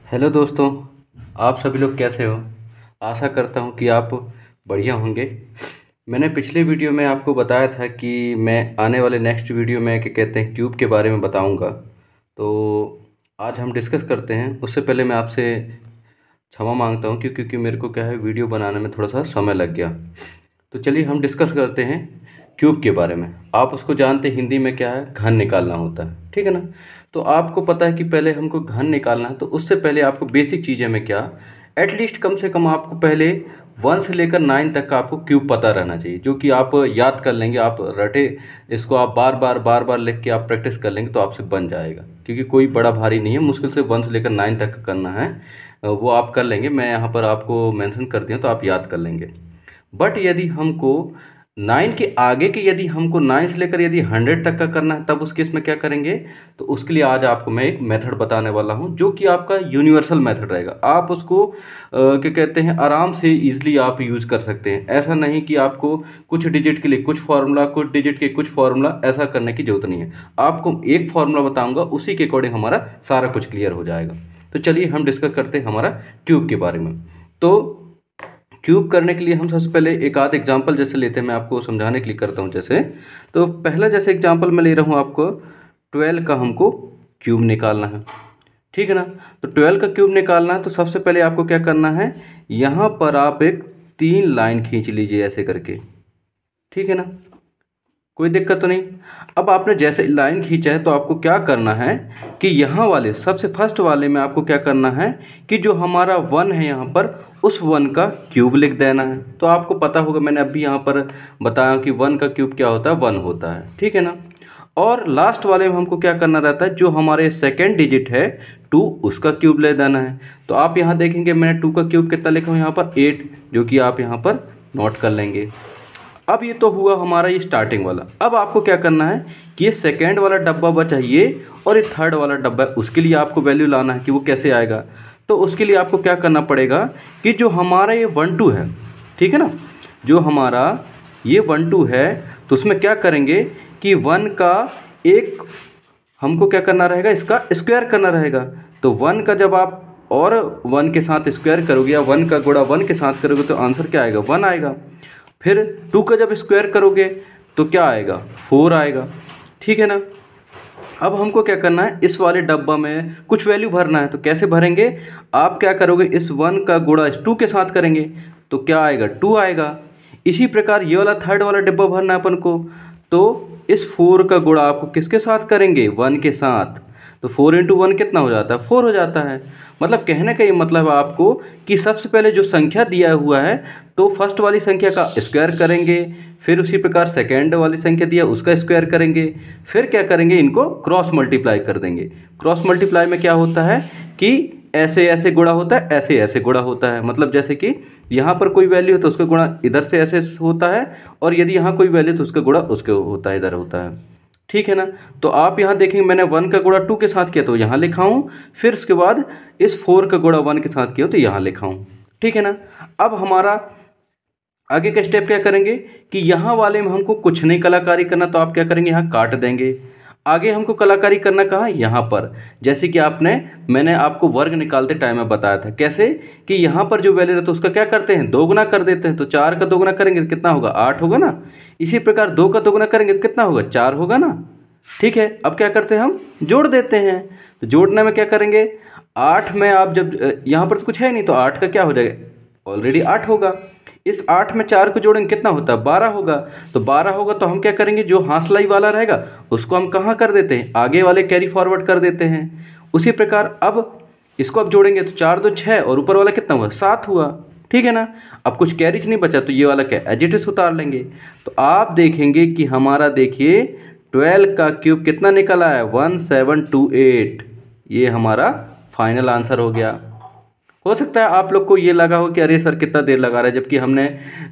Hello दोस्तों। आप सभी लोग कैसे हो? आशा करता हूँ कि आप बढ़िया होंगे। मैंने पिछले वीडियो में आपको बताया था कि मैं आने वाले नेक्स्ट वीडियो में क्या कहते हैं क्यूब के बारे में बताऊँगा। तो आज हम डिस्कस करते हैं। उससे पहले मैं आपसे क्षमा मांगता हूँ क्योंकि मेरे को क्या है वीडियो बनाने में थोड़ा सा समय लग गया। तो चलिए हम डिस्कस करते हैं क्यूब के बारे में। आप उसको जानते हैं, हिंदी में क्या है, घन निकालना होता है, ठीक है ना। तो आपको पता है कि पहले हमको घन निकालना है, तो उससे पहले आपको बेसिक चीज़ें में क्या, एटलीस्ट कम से कम आपको पहले 1 से लेकर 9 तक का आपको क्यूब पता रहना चाहिए, जो कि आप याद कर लेंगे। आप रटे इसको आप बार बार लिख के आप प्रैक्टिस कर लेंगे तो आपसे बन जाएगा, क्योंकि कोई बड़ा भारी नहीं है। मुश्किल से 1 से लेकर 9 तक का करना है, वो आप कर लेंगे। मैं यहाँ पर आपको मेंशन कर दिया तो आप याद कर लेंगे। बट यदि हमको 9 के आगे के, यदि हमको 9 से लेकर यदि 100 तक का करना है, तब उस केस में क्या करेंगे। तो उसके लिए आज आपको मैं एक मेथड बताने वाला हूं, जो कि आपका यूनिवर्सल मेथड रहेगा। आप उसको क्या कहते हैं आराम से ईजिली आप यूज़ कर सकते हैं। ऐसा नहीं कि आपको कुछ डिजिट के लिए कुछ फार्मूला, कुछ डिजिट के कुछ फार्मूला, ऐसा करने की जरूरत नहीं है। आपको एक फार्मूला बताऊंगा, उसी के अकॉर्डिंग हमारा सारा कुछ क्लियर हो जाएगा। तो चलिए हम डिस्कस करते हैं हमारा ट्यूब के बारे में। तो क्यूब करने के लिए हम सबसे पहले एक आध एग्जांपल जैसे लेते हैं, मैं आपको समझाने के लिए करता हूं। जैसे तो पहला जैसे एग्जांपल मैं ले रहा हूं आपको, 12 का हमको क्यूब निकालना है, ठीक है ना। तो 12 का क्यूब निकालना है तो सबसे पहले आपको क्या करना है, यहाँ पर आप एक 3 लाइन खींच लीजिए ऐसे करके, ठीक है ना। कोई दिक्कत तो नहीं। अब आपने जैसे लाइन खींचा है तो आपको क्या करना है कि यहाँ वाले सबसे फर्स्ट वाले में आपको क्या करना है कि जो हमारा 1 है यहाँ पर, उस 1 का क्यूब लिख देना है। तो आपको पता होगा, मैंने अभी यहाँ पर बताया कि 1 का क्यूब क्या होता है, 1 होता है, ठीक है ना। और लास्ट वाले में हमको क्या करना रहता है, जो हमारे सेकेंड डिजिट है 2, उसका क्यूब ले देना है। तो आप यहाँ देखेंगे मैंने 2 का क्यूब कितना लिखा हूँ यहाँ पर, 8, जो कि आप यहाँ पर नोट कर लेंगे। अब ये तो हुआ हमारा ये स्टार्टिंग वाला। अब आपको क्या करना है कि ये सेकेंड वाला डब्बा बचा ये, और ये थर्ड वाला डब्बा है, उसके लिए आपको वैल्यू लाना है कि वो कैसे आएगा। तो उसके लिए आपको क्या करना पड़ेगा कि जो हमारा ये 1 2 है, ठीक है ना, जो हमारा ये 1 2 है, तो उसमें क्या करेंगे कि 1 का एक हमको क्या करना रहेगा, इसका स्क्वायर करना रहेगा। तो 1 का जब आप और 1 के साथ स्क्वायर करोगे, या 1 का गुणा 1 के साथ करोगे, तो आंसर क्या आएगा, 1 आएगा। फिर 2 का जब स्क्वायर करोगे तो क्या आएगा, 4 आएगा, ठीक है ना। अब हमको क्या करना है, इस वाले डब्बा में कुछ वैल्यू भरना है। तो कैसे भरेंगे, आप क्या करोगे, इस 1 का गुणा इस 2 के साथ करेंगे तो क्या आएगा, 2 आएगा। इसी प्रकार ये वाला थर्ड वाला डिब्बा भरना है अपन को। तो इस 4 का गुणा आपको किसके साथ करेंगे, 1 के साथ। तो 4 इंटू 1 कितना हो जाता है, 4 हो जाता है। मतलब कहने का ये मतलब है आपको कि सबसे पहले जो संख्या दिया हुआ है, तो फर्स्ट वाली संख्या का स्क्वायर करेंगे, फिर उसी प्रकार सेकेंड वाली संख्या दिया उसका स्क्वायर करेंगे, फिर क्या करेंगे, इनको क्रॉस मल्टीप्लाई कर देंगे। क्रॉस मल्टीप्लाई में क्या होता है कि ऐसे ऐसे गुणा होता है, ऐसे ऐसे गुणा होता है। मतलब जैसे कि यहाँ पर कोई वैल्यू है तो उसका गुणा इधर से ऐसे होता है, और यदि यहाँ कोई वैल्यू तो उसका गुणा उसके होता है, इधर होता है, ठीक है ना। तो आप यहाँ देखेंगे मैंने 1 का गुणा 2 के साथ किया तो यहाँ लिखा हूँ, फिर उसके बाद इस 4 का गुणा 1 के साथ किया तो यहाँ लिखा हूँ, ठीक है ना। अब हमारा आगे का स्टेप क्या करेंगे कि यहाँ वाले में हमको कुछ नहीं कलाकारी करना, तो आप क्या करेंगे, यहाँ काट देंगे। आगे हमको कलाकारी करना कहाँ, यहाँ पर। जैसे कि मैंने आपको वर्ग निकालते टाइम में बताया था कैसे कि यहाँ पर जो वैल्यू रहता है उसका क्या करते हैं, दोगुना कर देते हैं। तो 4 का दोगुना करेंगे तो कितना होगा, 8 होगा ना। इसी प्रकार 2 का दोगुना करेंगे तो कितना होगा, 4 होगा ना, ठीक है। अब क्या करते हैं, हम जोड़ देते हैं। तो जोड़ने में क्या करेंगे, 8 में आप जब यहाँ पर तो कुछ है नहीं, तो 8 का क्या हो जाएगा, ऑलरेडी 8 होगा। इस 8 में 4 को जोड़ेंगे कितना होता है, 12 होगा। तो 12 होगा तो हम क्या करेंगे, जो हांसलाई वाला रहेगा उसको हम कहाँ कर देते हैं, आगे वाले कैरी फॉरवर्ड कर देते हैं। उसी प्रकार अब इसको अब जोड़ेंगे तो 4 2 6, और ऊपर वाला कितना हुआ, 7 हुआ, ठीक है ना। अब कुछ कैरीज नहीं बचा तो ये वाला क्या, एज इट इज उतार लेंगे। तो आप देखेंगे कि हमारा देखिए 12 का क्यूब कितना निकला है, 1728। ये हमारा फाइनल आंसर हो गया। हो सकता है आप लोग को ये लगा हो कि अरे सर कितना देर लगा रहा है, जबकि हमने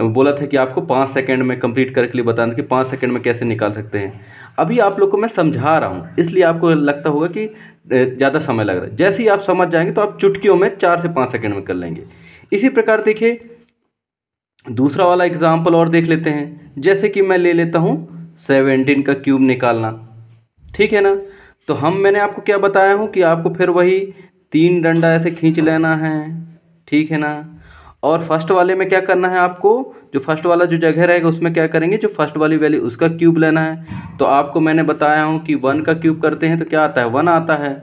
बोला था कि आपको 5 सेकंड में कंप्लीट करके लिए बताना कि 5 सेकंड में कैसे निकाल सकते हैं। अभी आप लोग को मैं समझा रहा हूँ, इसलिए आपको लगता होगा कि ज़्यादा समय लग रहा है। जैसे ही आप समझ जाएंगे तो आप चुटकियों में 4 से 5 सेकंड में कर लेंगे। इसी प्रकार देखिए दूसरा वाला एग्जाम्पल और देख लेते हैं। जैसे कि मैं ले लेता हूँ 17 का क्यूब निकालना, ठीक है ना। तो मैंने आपको क्या बताया हूँ कि आपको फिर वही 3 डंडा ऐसे खींच लेना है, ठीक है ना। और फर्स्ट वाले में क्या करना है आपको, जो फर्स्ट वाला जो जगह रहेगा उसमें क्या करेंगे, जो फर्स्ट वाली वैल्यू उसका क्यूब लेना है। तो आपको मैंने बताया हूँ कि 1 का क्यूब करते हैं तो क्या आता है, 1 आता है,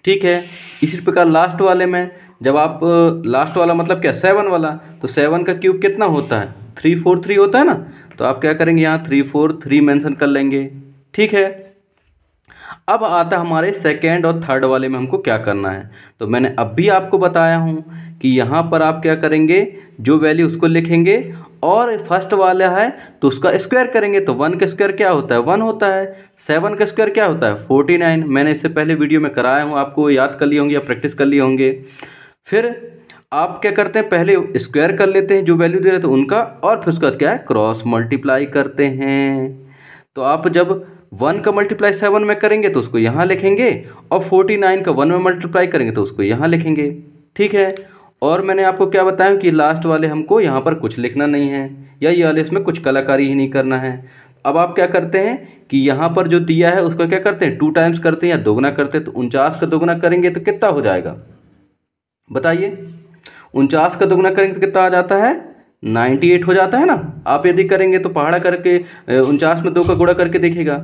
ठीक है। इसी प्रकार लास्ट वाले में जब आप लास्ट वाला मतलब क्या 7 वाला, तो 7 का क्यूब कितना होता है, 343 होता है ना। तो आप क्या करेंगे, यहाँ 343 मेंशन कर लेंगे, ठीक है। अब आता है हमारे सेकेंड और थर्ड वाले में हमको क्या करना है। तो मैंने अब भी आपको बताया हूँ कि यहाँ पर आप क्या करेंगे, जो वैल्यू उसको लिखेंगे और फर्स्ट वाला है तो उसका स्क्वायर करेंगे। तो 1 का स्क्वायर क्या होता है, 1 होता है। 7 का स्क्वायर क्या होता है, 49। मैंने इससे पहले वीडियो में कराया हूँ, आपको याद कर लिए होंगे या प्रैक्टिस कर लिए होंगे। फिर आप क्या करते हैं, पहले स्क्वायर कर लेते हैं जो वैल्यू दे रहे थे उनका, और फिर उसके बाद क्या है, क्रॉस मल्टीप्लाई करते हैं। तो आप जब 1 का मल्टीप्लाई 7 में करेंगे तो उसको यहाँ लिखेंगे, और 49 का 1 में मल्टीप्लाई करेंगे तो उसको यहाँ लिखेंगे, ठीक है। और मैंने आपको क्या बताया कि लास्ट वाले हमको यहाँ पर कुछ लिखना नहीं है, या ये वाले इसमें कुछ कलाकारी ही नहीं करना है। अब आप क्या करते हैं कि यहाँ पर जो दिया है उसका क्या करते हैं, 2 टाइम्स करते हैं या दोगुना करते हैं। तो 49 का दोगुना करेंगे तो कितना हो जाएगा, बताइए। 49 का दोगुना करेंगे तो कितना आ जाता है, 98 हो जाता है ना। आप यदि करेंगे तो पहाड़ा करके 49 में 2 का गुणा करके देखिएगा।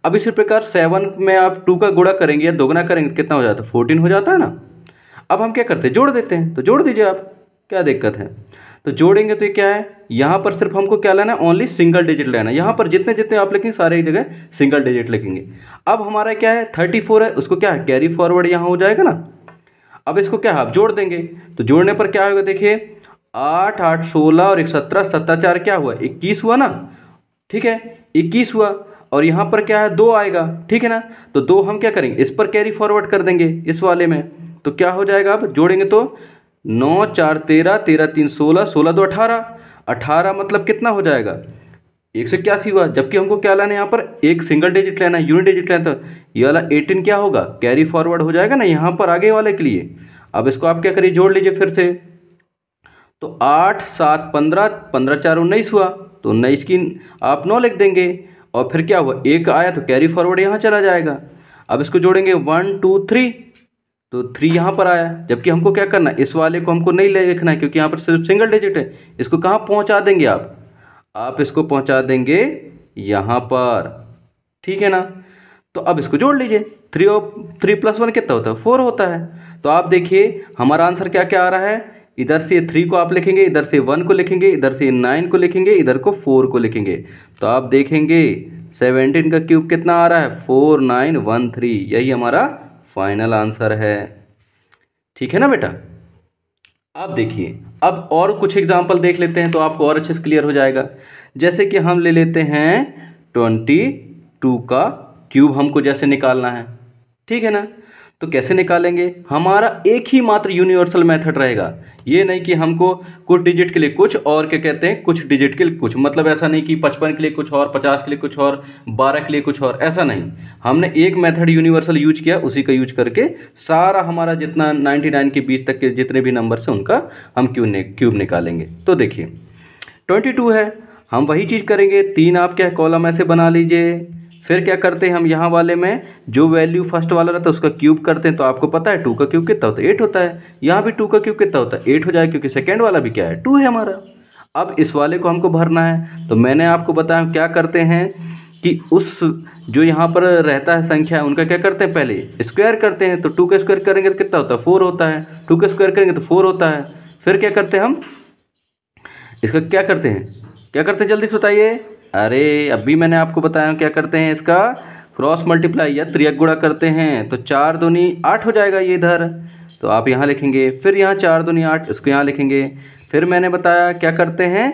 अब इसी प्रकार 7 में आप 2 का गुणा करेंगे या दोगुना करेंगे तो कितना हो जाता है, 14 हो जाता है ना। अब हम क्या करते हैं, जोड़ देते हैं। तो जोड़ दीजिए आप, क्या दिक्कत है। तो जोड़ेंगे तो ये क्या है, यहाँ पर सिर्फ हमको क्या लेना है, ओनली सिंगल डिजिट लेना है। यहाँ पर जितने जितने आप लिखेंगे सारे एक जगह सिंगल डिजिट लिखेंगे। अब हमारा क्या है, 34 है, उसको क्या है, कैरी फॉरवर्ड यहाँ हो जाएगा ना। अब इसको क्या है, आप जोड़ देंगे। तो जोड़ने पर क्या होगा, देखिए 8 8 16 और 1 17, 17 4 क्या हुआ, 21 हुआ ना, ठीक है, 21 हुआ। और यहाँ पर क्या है, 2 आएगा, ठीक है ना। तो 2 हम क्या करेंगे, इस पर कैरी फॉरवर्ड कर देंगे इस वाले में। तो क्या हो जाएगा, अब जोड़ेंगे तो 9 4 13, 13 3 16, 16 2 18, 18 मतलब कितना हो जाएगा, 181 हुआ। जबकि हमको क्या लाना है, यहाँ पर एक सिंगल डिजिट लेना है, यूनिट डिजिट लेना है। तो ये वाला 18 क्या होगा, कैरी फॉरवर्ड हो जाएगा ना यहाँ पर आगे वाले के लिए। अब इसको आप क्या करिए, जोड़ लीजिए फिर से। तो 8 7 15, 15 4 19 हुआ। तो 19 की आप 9 लिख देंगे, और फिर क्या हुआ, 1 आया तो कैरी फॉरवर्ड यहाँ चला जाएगा। अब इसको जोड़ेंगे 1 2 3, तो 3 यहाँ पर आया। जबकि हमको क्या करना है, इस वाले को हमको नहीं लिखना है क्योंकि यहाँ पर सिर्फ सिंगल डिजिट है। इसको कहाँ पहुँचा देंगे आप इसको पहुँचा देंगे यहाँ पर, ठीक है ना। तो अब इसको जोड़ लीजिए, 3 और 3 + 1 कितना होता है, 4 होता है। तो आप देखिए हमारा आंसर क्या क्या आ रहा है, इधर से 3 को आप लिखेंगे, इधर से 1 को लिखेंगे, इधर से 9 को लिखेंगे, इधर को 4 को लिखेंगे। तो आप देखेंगे 17 का क्यूब कितना आ रहा है, 4913। यही हमारा फाइनल आंसर है, ठीक है ना बेटा। अब देखिए, अब और कुछ एग्जाम्पल देख लेते हैं तो आपको और अच्छे से क्लियर हो जाएगा। जैसे कि हम ले लेते हैं 22 का क्यूब, हमको जैसे निकालना है, ठीक है ना। तो कैसे निकालेंगे, हमारा एक ही मात्र यूनिवर्सल मेथड रहेगा। ये नहीं कि हमको कुछ डिजिट के लिए कुछ और क्या कहते हैं, कुछ डिजिट के लिए कुछ, मतलब ऐसा नहीं कि 55 के लिए कुछ और, 50 के लिए कुछ और, 12 के लिए कुछ और, ऐसा नहीं। हमने एक मेथड यूनिवर्सल यूज किया, उसी का यूज करके सारा हमारा जितना 99 के बीच तक के जितने भी नंबर हैं उनका हम क्यूब निकालेंगे। तो देखिए 22 है, हम वही चीज़ करेंगे, 3 आप क्या कॉलम ऐसे बना लीजिए। फिर क्या करते हैं, हम यहाँ वाले में जो वैल्यू फर्स्ट वाला रहता है उसका क्यूब करते हैं। तो आपको पता है 2 का क्यूब कितना होता है, 8 होता है। यहाँ भी 2 का क्यूब कितना होता है, 8 हो जाएगा, क्योंकि सेकेंड वाला भी क्या है, 2 है हमारा। अब इस वाले को हमको भरना है। तो मैंने आपको बताया क्या करते हैं कि उस जो यहाँ पर रहता है संख्या उनका क्या करते हैं, पहले स्क्वायर करते हैं। तो 2 का स्क्वायर करेंगे तो कितना होता है, 4 होता है। 2 का स्क्वायर करेंगे तो 4 होता है। फिर क्या करते हैं, हम इसका क्या करते हैं जल्दी से बताइए। अरे अभी मैंने आपको बताया क्या करते हैं, इसका क्रॉस मल्टीप्लाई या त्रियक गुणा करते हैं। तो 4 दूनी 8 हो जाएगा ये इधर, तो आप यहाँ लिखेंगे। फिर यहाँ 4 दूनी 8, इसको यहाँ लिखेंगे। फिर मैंने बताया क्या करते हैं,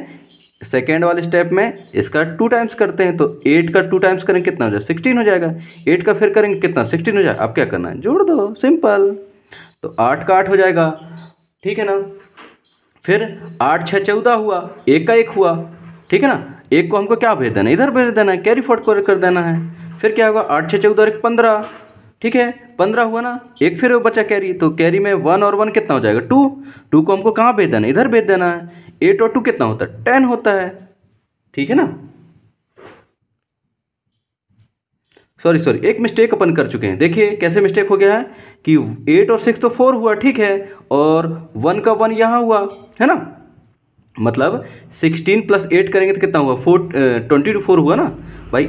सेकेंड वाले स्टेप में इसका 2 टाइम्स करते हैं। तो 8 का 2 टाइम्स करेंगे कितना हो जाएगा, 16 हो जाएगा। 8 का फिर करेंगे कितना, 16 हो जाएगा। अब क्या करना है, जोड़ दो, सिंपल। तो 8 का 8 हो जाएगा, ठीक है ना। फिर 8 6 14 हुआ, 1 का 1 हुआ, ठीक है ना। 1 को हमको क्या भेज देना है, इधर भेज देना है, कैरी फॉरवर्ड कर देना है। फिर क्या होगा, 8 6 14 और 1 15, ठीक है, 15 हुआ ना। एक फिर बचा कैरी, तो कैरी में 1 और 1 कितना हो जाएगा, 2। 2 को हमको कहाँ भेज देना है, इधर भेज देना है। 8 और 2 कितना होता है, 10 होता है, ठीक है ना। सॉरी एक मिस्टेक अपन कर चुके हैं। देखिए कैसे मिस्टेक हो गया है कि 8 और 6 तो 4 हुआ, ठीक है, और 1 का 1 यहाँ हुआ, है ना, मतलब 16 + 8 करेंगे तो कितना हुआ, 24 हुआ ना भाई।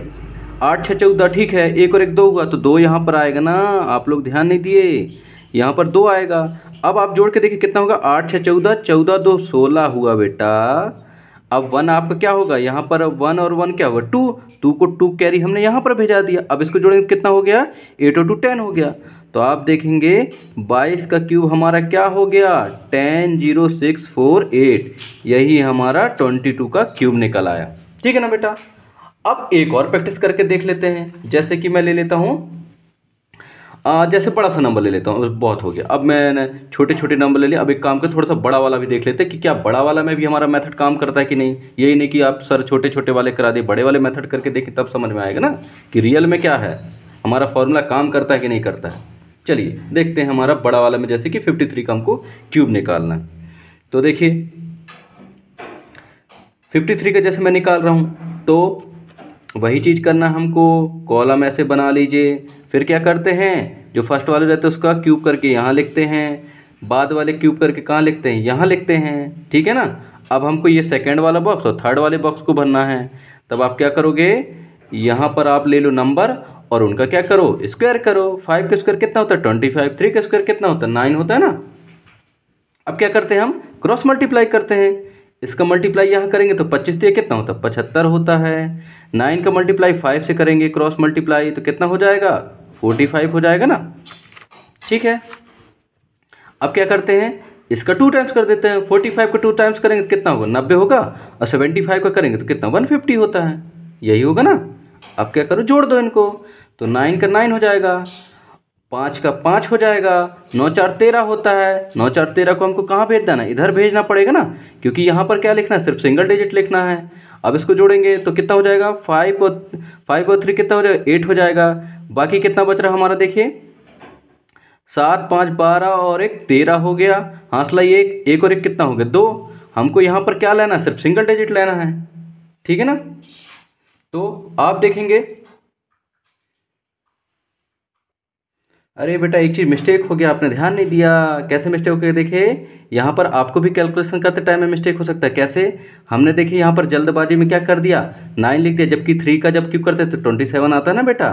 8 6 14, ठीक है, 1 और 1 2 हुआ, तो 2 यहाँ पर आएगा ना, आप लोग ध्यान नहीं दिए, यहाँ पर 2 आएगा। अब आप जोड़ के देखिए कितना होगा, 8 6 14, 14 2 16 हुआ बेटा। अब 1 आपका क्या होगा, यहाँ पर 1 और 1 क्या होगा, 2, 2 को 2 कैरी हमने यहाँ पर भेजा दिया। अब इसको जोड़ेंगे कितना हो गया, 8 और 2 10 हो गया। तो आप देखेंगे 22 का क्यूब हमारा क्या हो गया, 10 0 6 4 8, यही हमारा 22 का क्यूब निकल आया। ठीक है ना बेटा। अब एक और प्रैक्टिस करके देख लेते हैं। जैसे कि मैं ले लेता हूँ, जैसे बड़ा सा नंबर ले लेता हूँ, बहुत हो गया। अब मैंने छोटे छोटे नंबर ले लिया। अब एक काम कर, थोड़ा सा बड़ा वाला भी देख लेते हैं कि क्या बड़ा वाला में भी हमारा मेथड काम करता है कि नहीं। यही नहीं कि आप सर छोटे छोटे वाले करा दिए, बड़े वाले मेथड करके देखें, तब समझ में आएगा ना कि रियल में क्या है, हमारा फॉर्मूला काम करता है कि नहीं करता है। चलिए देखते हैं हमारा बड़ा वाला में, जैसे कि 53 का हमको क्यूब निकालना है। तो देखिए 53 का जैसे मैं निकाल रहा हूँ, तो वही चीज़ करना हमको, कॉलम ऐसे बना लीजिए। फिर क्या करते हैं, जो फर्स्ट वाले रहते हैं उसका क्यूब करके यहाँ लिखते हैं, बाद वाले क्यूब करके कहाँ लिखते हैं, यहाँ लिखते हैं, ठीक है ना। अब हमको ये सेकंड वाला बॉक्स और थर्ड वाले बॉक्स को भरना है। तब आप क्या करोगे, यहाँ पर आप ले लो नंबर और उनका क्या करो, स्क्वायर करो। 5 का स्क्वायर कितना होता है 25, 3 का स्क्वायर कितना होता है 9 होता है ना। अब क्या करते हैं, हम क्रॉस मल्टीप्लाई करते हैं। इसका मल्टीप्लाई यहाँ करेंगे तो 25 दिए कितना होता है 75 होता है। 9 का मल्टीप्लाई 5 से करेंगे क्रॉस मल्टीप्लाई, तो कितना हो जाएगा 45 हो जाएगा ना, ठीक है। अब क्या करते हैं, इसका 2 टाइम्स कर देते हैं। 45 को 2 टाइम्स करेंगे तो कितना होगा 90 होगा, और 75 का करेंगे तो कितना 150 होता है, यही होगा ना। अब क्या करो, जोड़ दो इनको, तो 9 का 9 हो जाएगा, 5 का 5 हो जाएगा, 9 4 13 होता है। 9 4 13 को हमको कहाँ भेज देना, इधर भेजना पड़ेगा ना, क्योंकि यहाँ पर क्या लिखना है, सिर्फ सिंगल डिजिट लिखना है। अब इसको जोड़ेंगे तो कितना हो जाएगा, 5 और 3 कितना हो जाएगा 8 हो जाएगा। बाकी कितना बच रहा हमारा, देखिए 7 5 12 और 1 13 हो गया। हांसला 1 और 1 कितना हो गया 2। हमको यहाँ पर क्या लेना है, सिर्फ सिंगल डिजिट लेना है, ठीक है ना। तो आप देखेंगे, अरे बेटा एक चीज़ मिस्टेक हो गया, आपने ध्यान नहीं दिया। कैसे मिस्टेक हो गया, देखिए यहाँ पर आपको भी कैलकुलेशन करते टाइम में मिस्टेक हो सकता है। कैसे, हमने देखिए यहाँ पर जल्दबाजी में क्या कर दिया, 9 लिख दिया, जबकि 3 का जब क्यूब करते तो 27 आता है ना बेटा,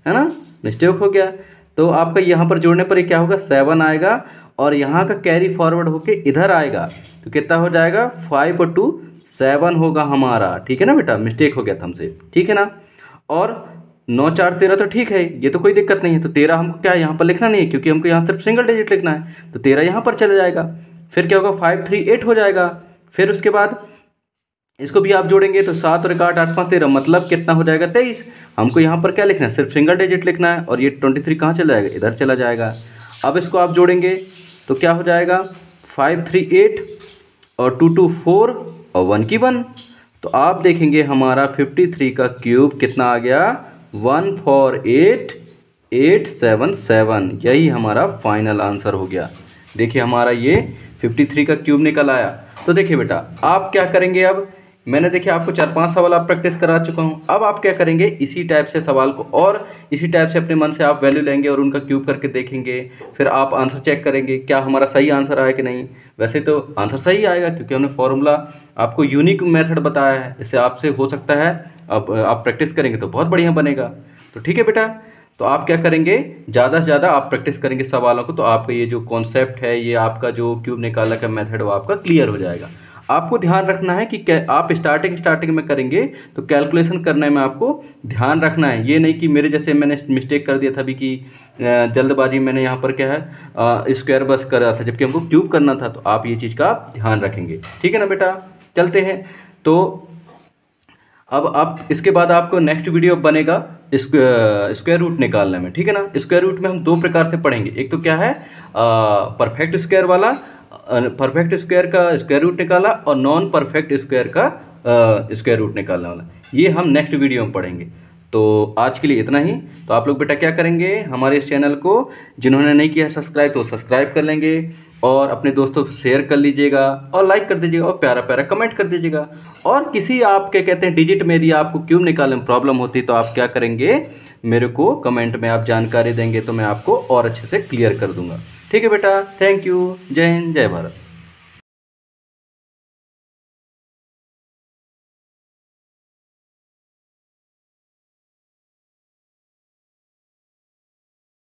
है ना, मिस्टेक हो गया। तो आपका यहाँ पर जोड़ने पर ही क्या होगा 7 आएगा, और यहाँ का कैरी फॉरवर्ड होके इधर आएगा, तो कितना हो जाएगा 5 और 2 7 होगा हमारा, ठीक है ना बेटा, मिस्टेक हो गया था हमसे, ठीक है ना। और 9 4 13 तो ठीक है, ये तो कोई दिक्कत नहीं है। तो 13 हमको क्या यहाँ पर लिखना नहीं है, क्योंकि हमको यहाँ सिर्फ सिंगल डिजिट लिखना है, तो 13 यहाँ पर चला जाएगा। फिर क्या होगा 5 3 8 हो जाएगा। फिर उसके बाद इसको भी आप जोड़ेंगे तो 7 और 1 8 8 5 13, मतलब कितना हो जाएगा 23। हमको यहाँ पर क्या लिखना है, सिर्फ सिंगल डिजिट लिखना है, और ये 23 कहाँ चला जाएगा, इधर चला जाएगा। अब इसको आप जोड़ेंगे तो क्या हो जाएगा 5 3 8 और 2 2 4 और 1 की 1। तो आप देखेंगे हमारा 53 का क्यूब कितना आ गया 148,877, यही हमारा फाइनल आंसर हो गया। देखिए हमारा ये 53 का क्यूब निकल आया। तो देखिए बेटा आप क्या करेंगे, अब मैंने देखिए आपको 4-5 सवाल आप प्रैक्टिस करा चुका हूँ। अब आप क्या करेंगे, इसी टाइप से सवाल को और इसी टाइप से अपने मन से आप वैल्यू लेंगे और उनका क्यूब करके देखेंगे। फिर आप आंसर चेक करेंगे क्या हमारा सही आंसर आया कि नहीं। वैसे तो आंसर सही आएगा, क्योंकि हमने फॉर्मूला आपको यूनिक मेथड बताया है, इससे आपसे हो सकता है अब आप प्रैक्टिस करेंगे तो बहुत बढ़िया बनेगा। तो ठीक है बेटा, तो आप क्या करेंगे, ज़्यादा से ज़्यादा आप प्रैक्टिस करेंगे सवालों को, तो आपका ये जो कॉन्सेप्ट है, ये आपका जो क्यूब निकालने का मेथड वो आपका क्लियर हो जाएगा। आपको ध्यान रखना है कि आप स्टार्टिंग में करेंगे तो कैलकुलेशन करने में आपको ध्यान रखना है। ये नहीं कि मेरे जैसे मैंने मिस्टेक कर दिया था अभी कि जल्दबाजी मैंने यहाँ पर क्या है स्क्वायर बस कर रहा था, जबकि हमको क्यूब करना था। तो आप ये चीज़ का ध्यान रखेंगे, ठीक है ना बेटा। चलते हैं, तो अब आप इसके बाद आपको नेक्स्ट वीडियो बनेगा स्क्वायर रूट निकालने में, ठीक है ना। स्क्वायर रूट में हम 2 प्रकार से पढ़ेंगे, एक तो क्या है परफेक्ट स्क्वायर वाला, परफेक्ट स्क्वायर का स्क्वायर रूट निकाला, और नॉन परफेक्ट स्क्वायर का स्क्वायर रूट निकालने वाला, ये हम नेक्स्ट वीडियो में पढ़ेंगे। तो आज के लिए इतना ही। तो आप लोग बेटा क्या करेंगे, हमारे इस चैनल को जिन्होंने नहीं किया सब्सक्राइब तो सब्सक्राइब कर लेंगे, और अपने दोस्तों को शेयर कर लीजिएगा और लाइक कर दीजिएगा और प्यारा प्यारा कमेंट कर दीजिएगा। और किसी आप क्या कहते हैं डिजिट में यदि आपको क्यूब निकालने में प्रॉब्लम होती तो आप क्या करेंगे, मेरे को कमेंट में आप जानकारी देंगे तो मैं आपको और अच्छे से क्लियर कर दूंगा। ठीक है बेटा, थैंक यू। जय हिंद, जय भारत।